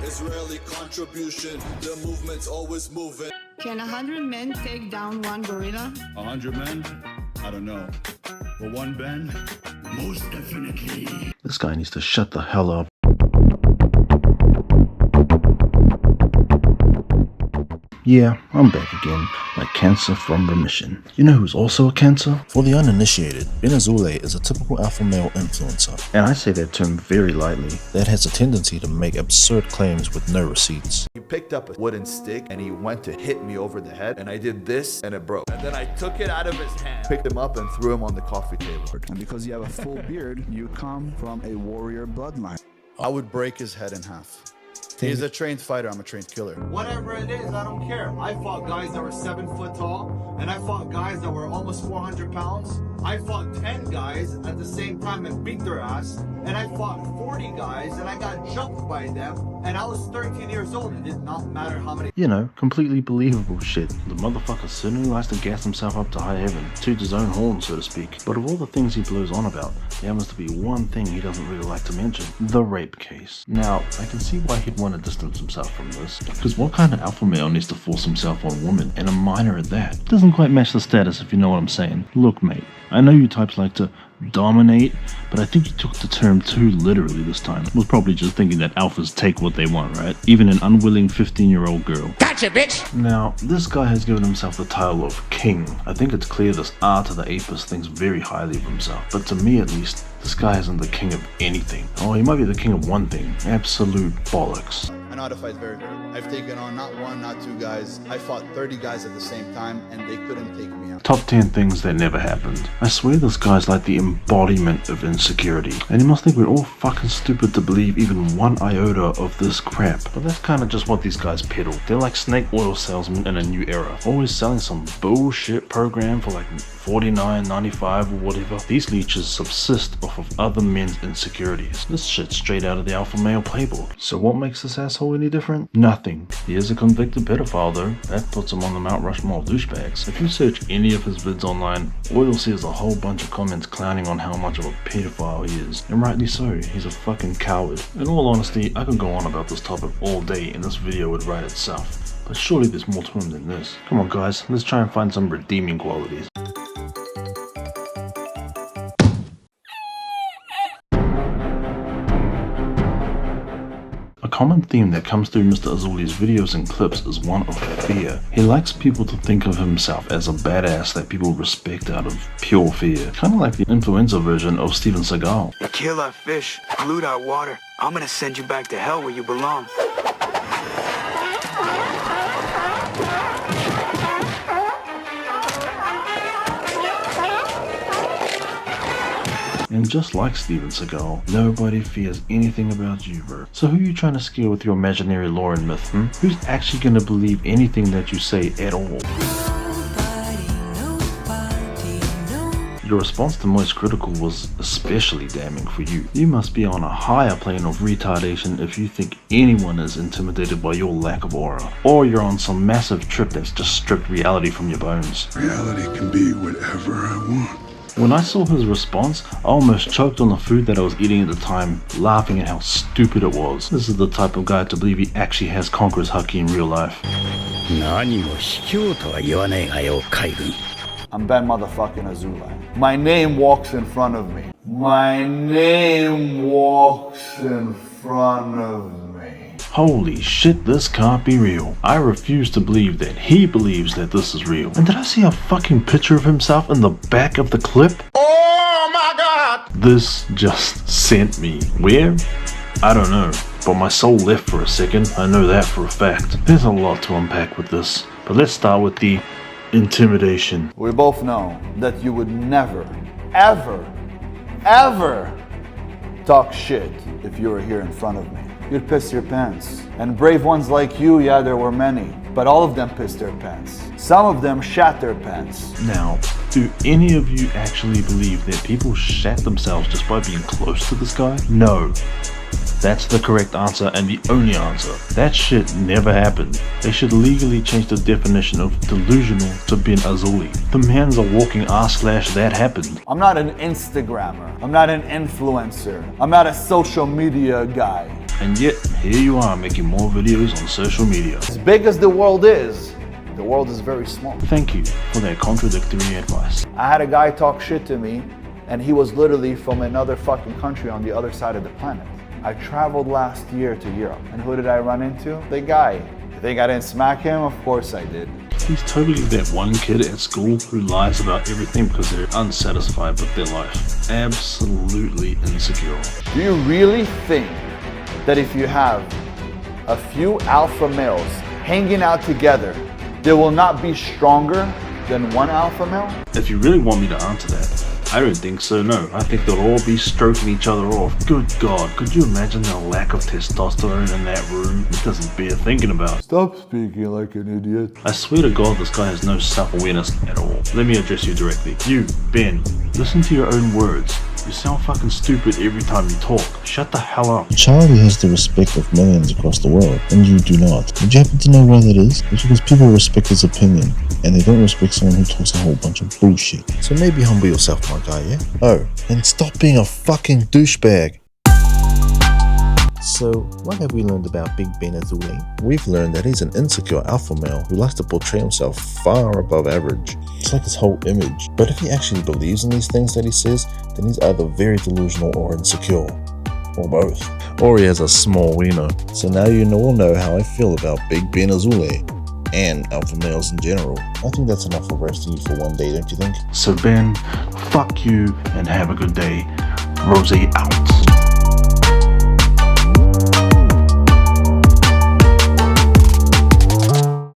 Israeli contribution, the movement's always moving. Can 100 men take down one gorilla? 100 men? I don't know. But one Ben? Most definitely. This guy needs to shut the hell up. Yeah, I'm back again, like cancer from remission. You know who's also a cancer? For the uninitiated, Ben Azule is a typical alpha male influencer. And I say that term very lightly. That has a tendency to make absurd claims with no receipts. He picked up a wooden stick and he went to hit me over the head, and I did this and it broke. And then I took it out of his hand, picked him up and threw him on the coffee table. And because you have a full beard, you come from a warrior bloodline. I would break his head in half. He's a trained fighter, I'm a trained killer. Whatever it is, I don't care. I fought guys that were 7 foot tall, and I fought guys that were almost 400 pounds. I fought 10 guys at the same time and beat their ass, and I fought 40 guys and I got jumped by them, and I was 13 years old. It did not matter how many. You know, completely believable shit. The motherfucker certainly likes to gas himself up to high heaven, toot his own horn, so to speak. But of all the things he blows on about, there happens to be one thing he doesn't really like to mention: the rape case. Now, I can see why he'd want to distance himself from this, because what kind of alpha male needs to force himself on women, and a minor at that? Doesn't quite match the status, if you know what I'm saying. Look, mate, I know you types like to dominate, but I think you took the term too literally this time. Was probably just thinking that alphas take what they want, right? Even an unwilling 15-year-old girl. Gotcha, bitch! Now, this guy has given himself the title of king. I think it's clear this R to the Apis thinks very highly of himself, but to me at least, this guy isn't the king of anything. Oh, he might be the king of one thing: absolute bollocks. I know how to fight very, very well. I've taken on not one, not two guys. I fought 30 guys at the same time, and they couldn't take me out. Top 10 things that never happened. I swear this guy's like the embodiment of insecurity, and you must think we're all fucking stupid to believe even one iota of this crap. But that's kind of just what these guys peddle. They're like snake oil salesmen in a new era, always selling some bullshit program for like $49.95 or whatever. These leeches subsist off of other men's insecurities. This shit's straight out of the alpha male playbook. So what makes this asshole any different? Nothing. He is a convicted pedophile though. That puts him on the Mount Rushmore of douchebags. If you search any of his vids online, all you'll see is a whole bunch of comments clowning on how much of a pedophile he is. And rightly so, he's a fucking coward. In all honesty, I could go on about this topic all day and this video would write itself. But surely there's more to him than this. Come on guys, let's try and find some redeeming qualities. A common theme that comes through Mr. Azule's videos and clips is one of fear. He likes people to think of himself as a badass that people respect out of pure fear. Kind of like the influenza version of Steven Seagal. You kill our fish, pollute our water. I'm gonna send you back to hell where you belong. And just like Steven Seagal, nobody fears anything about you, bro. So who are you trying to scare with your imaginary lore and myth, Who's actually gonna believe anything that you say at all? Your response to Most Critical was especially damning for you. You must be on a higher plane of retardation if you think anyone is intimidated by your lack of aura. Or you're on some massive trip that's just stripped reality from your bones. Reality can be whatever I want. When I saw his response, I almost choked on the food that I was eating at the time, laughing at how stupid it was. This is the type of guy to believe he actually has Conqueror's Haki in real life. I'm Ben motherfucking Azule. My name walks in front of me. My name walks in front of me. Holy shit, this can't be real. I refuse to believe that he believes that this is real. And did I see a fucking picture of himself in the back of the clip? Oh my god! This just sent me. Where? I don't know. But my soul left for a second, I know that for a fact. There's a lot to unpack with this. But let's start with the intimidation. We both know that you would never, ever, ever talk shit if you were here in front of me. You'd piss your pants. And brave ones like you, yeah, there were many, but all of them pissed their pants. Some of them shat their pants. Now, do any of you actually believe that people shat themselves just by being close to this guy? No. That's the correct answer and the only answer. That shit never happened. They should legally change the definition of delusional to Ben Azule. The man's a walking r/that happened. I'm not an Instagrammer. I'm not an influencer. I'm not a social media guy. And yet, here you are making more videos on social media. As big as the world is very small. Thank you for that contradictory advice. I had a guy talk shit to me, and he was literally from another fucking country on the other side of the planet. I traveled last year to Europe, and who did I run into? The guy. You think I didn't smack him? Of course I did. He's totally that one kid at school who lies about everything because they're unsatisfied with their life. Absolutely insecure. Do you really think that if you have a few alpha males hanging out together, they will not be stronger than one alpha male? If you really want me to answer that, I don't think so, no. I think they'll all be stroking each other off. Good God, could you imagine the lack of testosterone in that room? It doesn't bear thinking about. Stop speaking like an idiot. I swear to God, this guy has no self-awareness at all. Let me address you directly. You, Ben, listen to your own words. You sound fucking stupid every time you talk. Shut the hell up. Charlie has the respect of millions across the world, and you do not. Would you happen to know why that is? It's because people respect his opinion, and they don't respect someone who talks a whole bunch of bullshit. So maybe humble yourself, my guy, yeah? Oh, and stop being a fucking douchebag. So, what have we learned about Big Ben Azule? We've learned that he's an insecure alpha male who likes to portray himself far above average. It's like his whole image. But if he actually believes in these things that he says, then he's either very delusional or insecure. Or both. Or he has a small wiener. So now you all know how I feel about Big Ben Azule and alpha males in general. I think that's enough of roasting you for one day, don't you think? So Ben, fuck you and have a good day. Rose out.